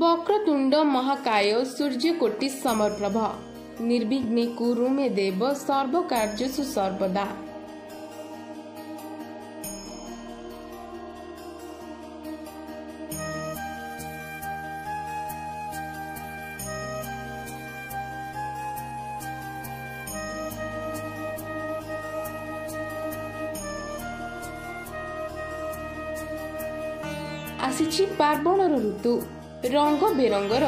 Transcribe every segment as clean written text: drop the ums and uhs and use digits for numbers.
वक्रतुंड महाकाय सूर्यकोटि समप्रभ निर्विघ्ने कुरु मे देव सर्वकार्येषु सर्वदा। आसीछि पार्वणर ऋतु रंग बेरंगर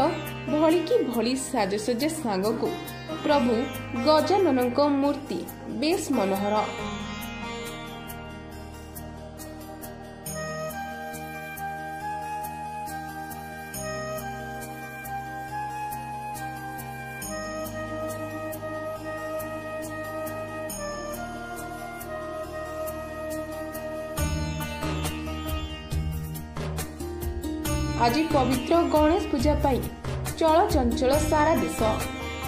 भलिकी भली साजसज्जा सांगकु प्रभु गजाननक मूर्ति बेस मनोहर। आज पवित्र गणेश पूजा पाई चल चंचल सारा देश।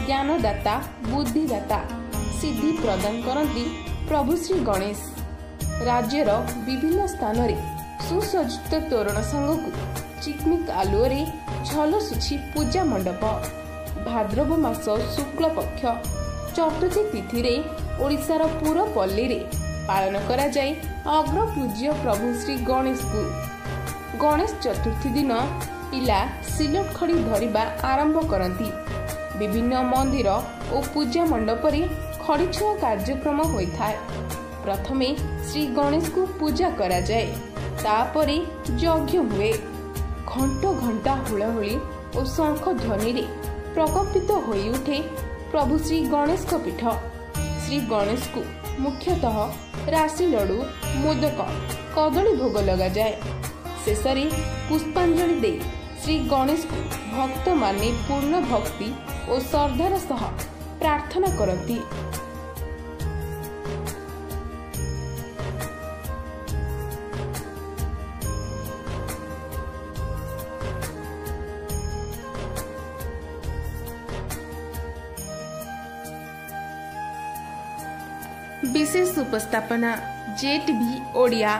ज्ञानदाता बुद्धिदाता सिद्धि प्रदान करती प्रभु श्री गणेश। राज्यर विभिन्न स्थान रे सुसज्जित तोरण सांगकु चिकमिक आलुओरे झलसुछि पूजा मंडप। भाद्रव मास शुक्ल पक्ष चतुर्थी तिथि रे ओडिशार पुरपल्ली रे पालन करा जाय अग्र पूज्य प्रभु श्री गणेश को। गणेश चतुर्थी दिन पिला सिलट खड़ी धरिबा आरंभ करती। विभिन्न मंदिर और पूजा मंडप रे खड़ी छुआ कार्यक्रम होइथाय। प्रथमे श्री गणेश को पूजा करा जाए, तापरे यज्ञ हुए। घंट घंटा हुलहुली और शंख ध्वनि रे प्रकम्पित होई उठे प्रभु श्री गणेश को पीठ। श्री गणेश को मुख्यतः राशि लड्डू मोदक कदली भोग लगा जाए। शेषरे पुष्पांजलि दे श्री गणेश को भक्त माने पूर्ण भक्ति और श्रद्धार सह प्रार्थना करती। विशेष उपस्थापना जेटीवी ओडिया